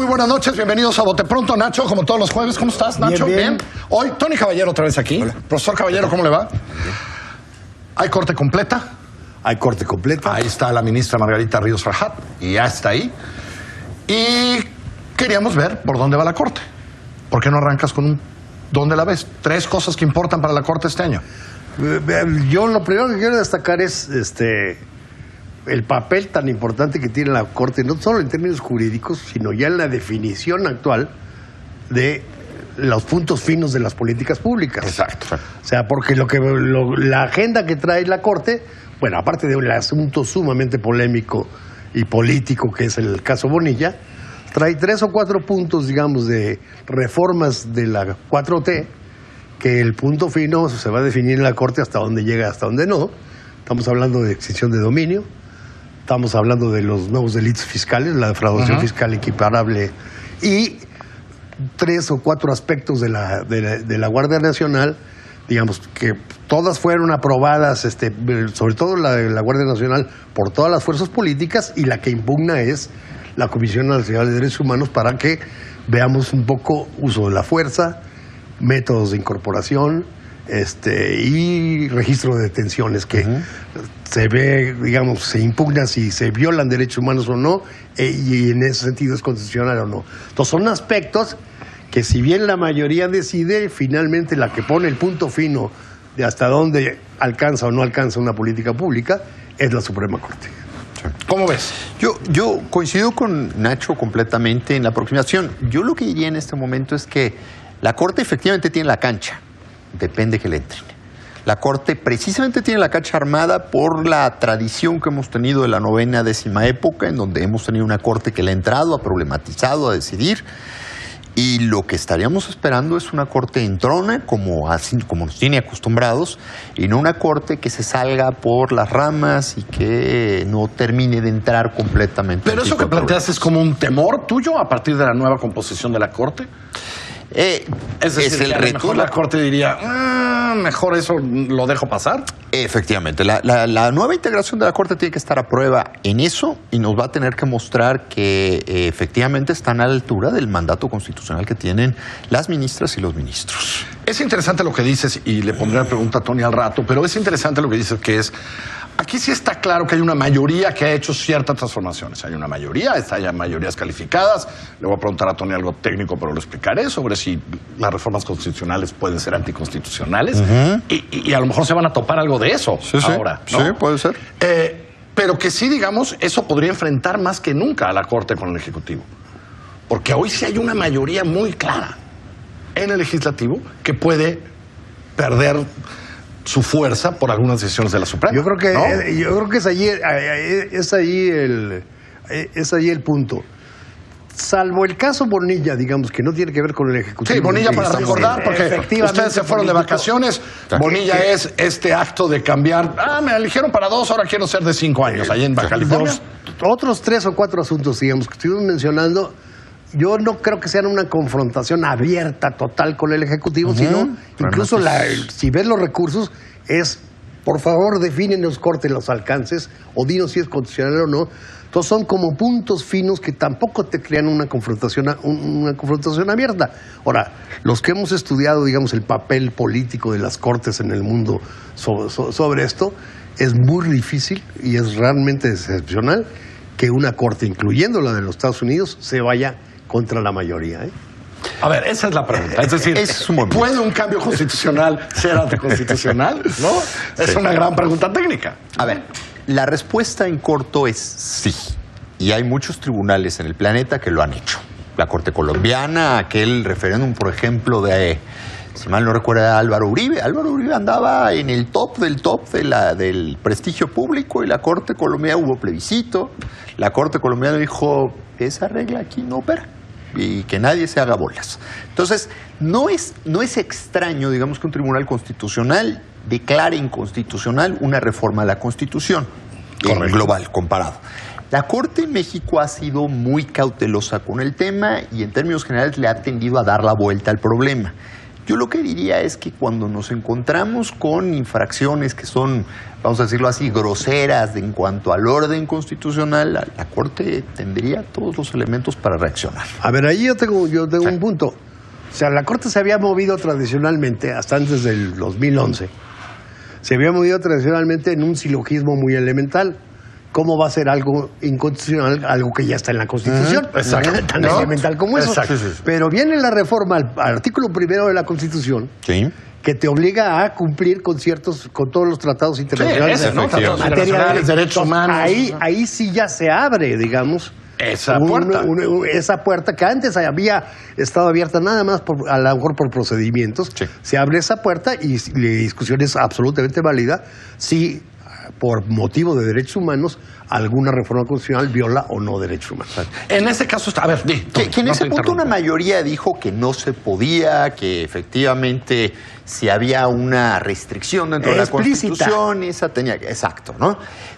buenas noches, bienvenidos a Bote Pronto. Nacho, como todos los jueves, ¿cómo estás, Nacho? Bien. Hoy, Tony Caballero otra vez aquí. Hola. Profesor Caballero, ¿cómo le va? ¿Hay corte completa? Hay corte completa. Ahí está la ministra Margarita Ríos Farjat, y ya está ahí. Y queríamos ver por dónde va la corte. ¿Por qué no arrancas con dónde la ves? 3 cosas que importan para la corte este año. Yo lo primero que quiero destacar es el papel tan importante que tiene la Corte, no solo en términos jurídicos, sino ya en la definición actual de los puntos finos de las políticas públicas. Exacto. O sea, porque la agenda que trae la Corte, bueno, aparte de un asunto sumamente polémico y político que es el caso Bonilla, trae 3 o 4 puntos, digamos, de reformas de la 4T, que el punto fino se va a definir en la Corte hasta dónde llega, hasta dónde no. Estamos hablando de extinción de dominio, estamos hablando de los nuevos delitos fiscales, la defraudación fiscal equiparable y 3 o 4 aspectos de la Guardia Nacional, digamos, que todas fueron aprobadas, sobre todo la de la Guardia Nacional, por todas las fuerzas políticas, y la que impugna es la Comisión Nacional de Derechos Humanos, para que veamos un poco uso de la fuerza, métodos de incorporación y registro de detenciones, que se ve, digamos, se impugna si se violan derechos humanos o no, y en ese sentido es constitucional o no. Entonces son aspectos que, si bien la mayoría decide, finalmente la que pone el punto fino de hasta dónde alcanza o no alcanza una política pública es la Suprema Corte. ¿Cómo ves? Yo coincido con Nacho completamente en la aproximación. Yo lo que diría en este momento es que la Corte efectivamente tiene la cancha, depende que le entren. La Corte precisamente tiene la cancha armada por la tradición que hemos tenido de la 9ª, 10ª época, en donde hemos tenido una Corte que le ha entrado, ha problematizado, a decidir. Y lo que estaríamos esperando es una Corte entrona, como nos tiene acostumbrados, y no una Corte que se salga por las ramas y que no termine de entrar completamente. Pero eso que planteas es como un temor tuyo a partir de la nueva composición de la Corte. Es decir, es el reto. Mejor la Corte diría, mejor eso lo dejo pasar. Efectivamente, la nueva integración de la Corte tiene que estar a prueba en eso, y nos va a tener que mostrar que efectivamente están a la altura del mandato constitucional que tienen las ministras y los ministros. Es interesante lo que dices, y le pondré la pregunta a Tony al rato, pero es interesante lo que dices, que es, aquí sí está claro que hay una mayoría que ha hecho ciertas transformaciones. Hay una mayoría, hay mayorías calificadas. Le voy a preguntar a Tony algo técnico, pero lo explicaré, sobre si las reformas constitucionales pueden ser anticonstitucionales. Y a lo mejor se van a topar algo de eso ahora, ¿no? Sí, puede ser. Pero que sí, digamos, eso podría enfrentar más que nunca a la Corte con el Ejecutivo. Porque hoy sí hay una mayoría muy clara en el Legislativo que puede perder su fuerza por algunas decisiones de la Suprema. Yo creo que, ¿no? yo creo que es ahí el punto. Salvo el caso Bonilla, digamos, que no tiene que ver con el Ejecutivo. Sí, Bonilla, para recordar, porque ustedes se fueron de vacaciones. Bonilla es este acto de cambiar. Me eligieron para 2, ahora quiero ser de 5 años, allí en Baja California. Otros 3 o 4 asuntos, digamos, que estuvimos mencionando, yo no creo que sean una confrontación abierta, total con el Ejecutivo, sino incluso si ves los recursos, es, por favor, defínenos, corten los alcances, o dinos si es constitucional o no. Entonces son como puntos finos que tampoco te crean una confrontación abierta. Ahora, los que hemos estudiado, digamos, el papel político de las cortes en el mundo sobre esto, es muy difícil y es realmente excepcional que una corte, incluyendo la de los Estados Unidos, se vaya contra la mayoría. A ver, esa es la pregunta. Es decir, ¿puede un cambio constitucional ser anticonstitucional? ¿No? Es una gran pregunta técnica. A ver, la respuesta en corto es sí. Y hay muchos tribunales en el planeta que lo han hecho. La Corte Colombiana, aquel referéndum, por ejemplo, si mal no recuerda, Álvaro Uribe. Álvaro Uribe andaba en el top del prestigio público, y la Corte Colombiana, hubo plebiscito. La Corte Colombiana dijo, esa regla aquí no opera, y que nadie se haga bolas. Entonces, no es extraño, digamos, que un tribunal constitucional declare inconstitucional una reforma a la Constitución, en global, comparado. La Corte en México ha sido muy cautelosa con el tema, y en términos generales le ha tendido a dar la vuelta al problema. Yo lo que diría es que cuando nos encontramos con infracciones que son, vamos a decirlo así, groseras en cuanto al orden constitucional, la Corte tendría todos los elementos para reaccionar. A ver, ahí yo tengo un punto. O sea, la Corte se había movido tradicionalmente, hasta antes del 2011, se había movido tradicionalmente en un silogismo muy elemental. ¿Cómo va a ser algo inconstitucional, algo que ya está en la Constitución? Exacto. Tan elemental como eso. Exacto. Pero viene la reforma al artículo 1 de la Constitución, Sí. que te obliga a cumplir con todos los tratados internacionales ese, ¿no? en Tratados materia de internacionales, derechos humanos. Ahí sí ya se abre, digamos, Esa puerta. esa puerta que antes había estado abierta nada más a lo mejor por procedimientos. Sí. Se abre esa puerta y la discusión es absolutamente válida si por motivo de derechos humanos alguna reforma constitucional viola o no derechos humanos. En ese caso, a ver, Que en ese punto una mayoría dijo que no se podía, que efectivamente si había una restricción dentro de la Explícita. Constitución, esa tenía que... Exacto, ¿no?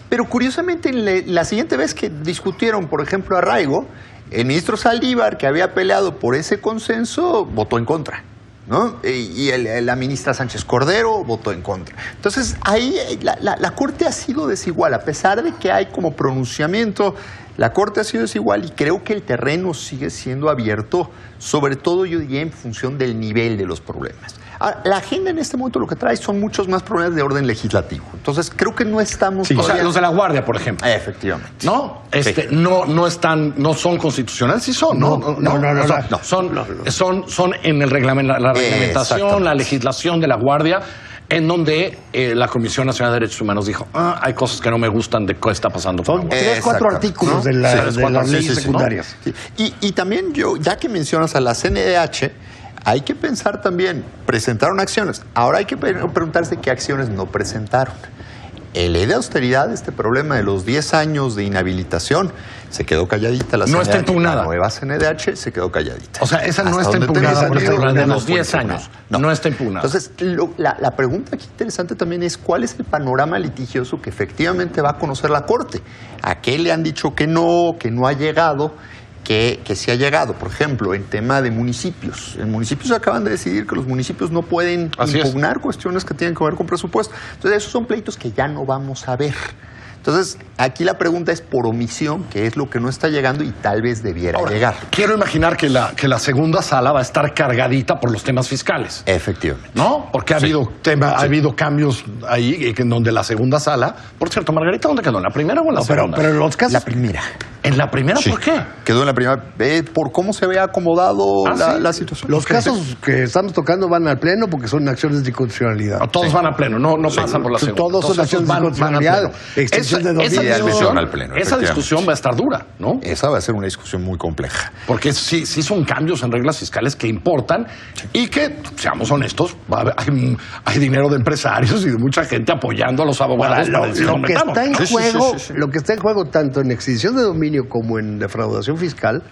Pero curiosamente, la siguiente vez que discutieron, por ejemplo, arraigo, el ministro Saldívar, que había peleado por ese consenso, votó en contra, ¿no? Y la ministra Sánchez Cordero votó en contra. Entonces, ahí la Corte ha sido desigual, a pesar de que hay como pronunciamiento, la Corte ha sido desigual y creo que el terreno sigue siendo abierto, sobre todo yo diría en función del nivel de los problemas. Ahora, la agenda en este momento lo que trae son muchos más problemas de orden legislativo. Entonces, creo que no estamos... O sea, los de la Guardia, por ejemplo. Efectivamente. ¿No? Sí. No son constitucionales, sí son, ¿no? Son en el reglamento, la reglamentación, Exactamente. la legislación de la Guardia, en donde la Comisión Nacional de Derechos Humanos dijo, hay cosas que no me gustan de qué está pasando con Son la Guardia. 3, 4 artículos ¿no? de, Sí, de las sí, leyes sí, secundarias. Sí. Y también yo, ya que mencionas a la CNDH, hay que pensar también, presentaron acciones. Ahora hay que preguntarse qué acciones no presentaron. En ley de austeridad, este problema de los 10 años de inhabilitación, se quedó calladita la CNDH. No está impugnada. La nueva CNDH se quedó calladita. O sea, esa no Hasta está donde impugnada, tengo por entendido, ejemplo, la de no los fue 10 impugnada. años. No está impugnada. Entonces, la pregunta aquí interesante también es cuál es el panorama litigioso que efectivamente va a conocer la Corte. ¿A qué le han dicho que no ha llegado? Que sí ha llegado, por ejemplo, en tema de municipios. En municipios acaban de decidir que los municipios no pueden impugnar cuestiones que tienen que ver con presupuesto. Entonces, esos son pleitos que ya no vamos a ver. Entonces, aquí la pregunta es por omisión, que es lo que no está llegando y tal vez debiera llegar. Quiero imaginar que la segunda sala va a estar cargadita por los temas fiscales. Efectivamente. ¿No? Porque ha habido cambios ahí en donde la segunda sala... Por cierto, Margarita, ¿dónde quedó? ¿En la primera o en la segunda? Pero los casos... La primera. ¿En la primera? Sí. ¿Por qué? Quedó en la primera. Por cómo se ve acomodado la situación. Los casos que estamos tocando van al pleno porque son acciones de inconstitucionalidad. Todos van a pleno, no pasan por la segunda. Todos son acciones de inconstitucionalidad. Extensión de discusión al pleno. Esa discusión va a estar dura, ¿no? Esa va a ser una discusión muy compleja. Porque sí son cambios en reglas fiscales que importan y que, seamos honestos, hay dinero de empresarios y de mucha gente apoyando a los abogados. Lo que está en juego tanto en extinción de dominio como en defraudación fiscal,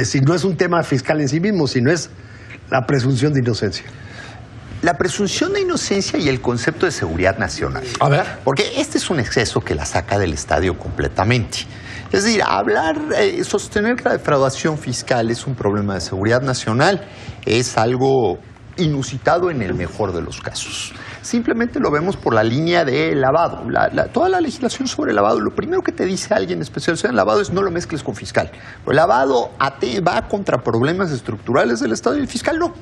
si no es un tema fiscal en sí mismo, sino es la presunción de inocencia. La presunción de inocencia y el concepto de seguridad nacional. A ver. Porque este es un exceso que la saca del estadio completamente. Es decir, sostener que la defraudación fiscal es un problema de seguridad nacional es algo inusitado en el mejor de los casos. Simplemente lo vemos por la línea de lavado. Toda la legislación sobre lavado, lo primero que te dice alguien especializado en lavado es no lo mezcles con fiscal. El lavado va contra problemas estructurales del Estado y el fiscal no.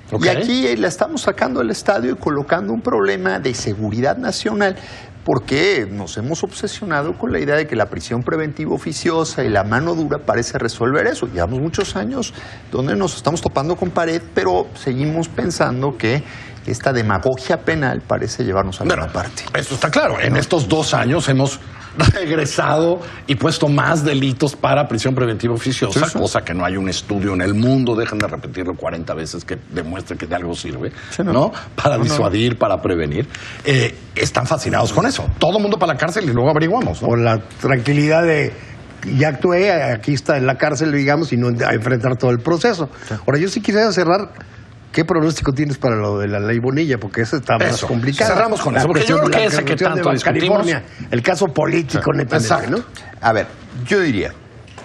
Okay. Y aquí la estamos sacando del estadio y colocando un problema de seguridad nacional porque nos hemos obsesionado con la idea de que la prisión preventiva oficiosa y la mano dura parece resolver eso. Llevamos muchos años donde nos estamos topando con pared, pero seguimos pensando que esta demagogia penal parece llevarnos a alguna parte. Eso está claro. En estos 2 años hemos regresado y puesto más delitos para prisión preventiva oficiosa, cosa que no hay un estudio en el mundo, dejen de repetirlo 40 veces, que demuestre que de algo sirve, ¿no? Para disuadir, para prevenir. Están fascinados con eso. Todo el mundo para la cárcel y luego averiguamos, ¿no? Por la tranquilidad de... Ya actué, aquí está en la cárcel, digamos, y no a enfrentar todo el proceso. Ahora, yo sí quisiera cerrar. ¿Qué pronóstico tienes para lo de la ley Bonilla? Porque eso está más complicado. Cerramos con eso, porque yo creo que ese que tanto discutimos... El caso político, netamente, ¿no? A ver, yo diría,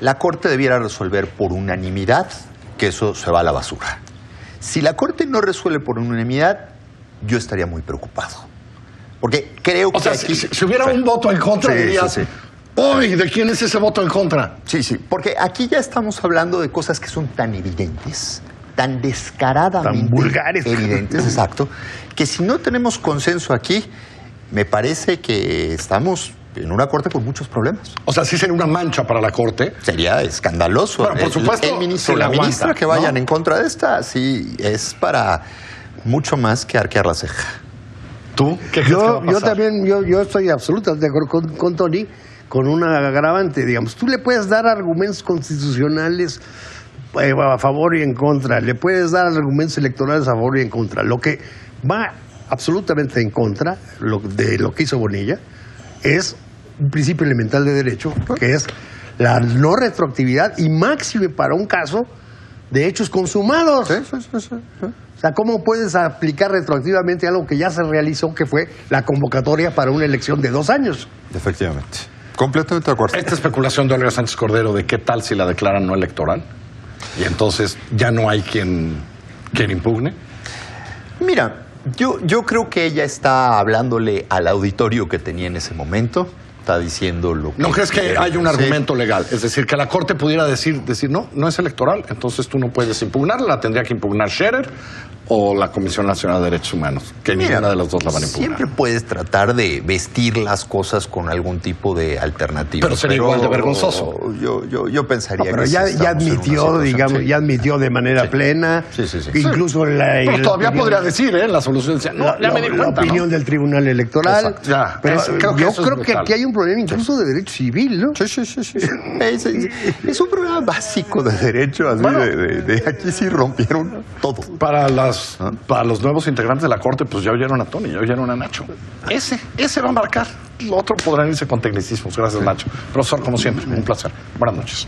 la Corte debiera resolver por unanimidad que eso se va a la basura. Si la Corte no resuelve por unanimidad, yo estaría muy preocupado. Porque creo que O sea, aquí... si hubiera un voto en contra, Sí, dirías, sí, sí. ¡Uy! ¿De quién es ese voto en contra? Sí, sí, porque aquí ya estamos hablando de cosas que son tan evidentes, tan descaradamente Tan vulgares. evidentes, exacto, que si no tenemos consenso aquí, me parece que estamos en una corte con muchos problemas. O sea, sí sería una mancha para la Corte. Sería escandaloso. Bueno, por supuesto, el ministro, si la la aguanta, ministra que vayan ¿no? en contra de esta, sí, es para mucho más que arquear la ceja. ¿Tú qué crees que va a Yo pasar? también, yo estoy absolutamente de acuerdo con Tony, con una agravante, digamos. Tú le puedes dar argumentos constitucionales a favor y en contra, le puedes dar argumentos electorales a favor y en contra. Lo que va absolutamente en contra de lo que hizo Bonilla es un principio elemental de derecho, que es la no retroactividad y máxime para un caso de hechos consumados. O sea, ¿cómo puedes aplicar retroactivamente algo que ya se realizó, que fue la convocatoria para una elección de 2 años? Efectivamente. Completamente de acuerdo. Esta especulación de Olga Sánchez Cordero de qué tal si la declaran no electoral y entonces ya no hay quien impugne. Mira, yo creo que ella está hablándole al auditorio que tenía en ese momento. Está diciendo lo que... ¿No crees que quiere? hay un Sí. argumento legal? Es decir, que la Corte pudiera decir no es electoral, entonces tú no puedes impugnarla, la tendría que impugnar Scherer o la Comisión Nacional de Derechos Humanos, que Mira, ninguna de las dos la van a impugnar. Siempre puedes tratar de vestir las cosas con algún tipo de alternativa. Pero sería igual de vergonzoso. Yo pensaría Pero que ya, sí ya estamos en una admitió, situación, digamos, sí. ya admitió de manera plena. Sí, sí, sí. Incluso Pero todavía podría decir, la solución decía, no, ya me di la cuenta, opinión ¿no? del Tribunal Electoral. Exacto, ya. Pero Creo que yo eso es creo que brutal. aquí hay un problema incluso de derecho civil, ¿no? Sí. Es un problema básico de derecho, así Bueno. de aquí sí rompieron todo. Para los nuevos integrantes de la Corte, pues ya oyeron a Tony, ya oyeron a Nacho. Ese va a marcar. Lo otro podrán irse con tecnicismos. Gracias, Nacho. Profesor, como siempre, un placer. Buenas noches.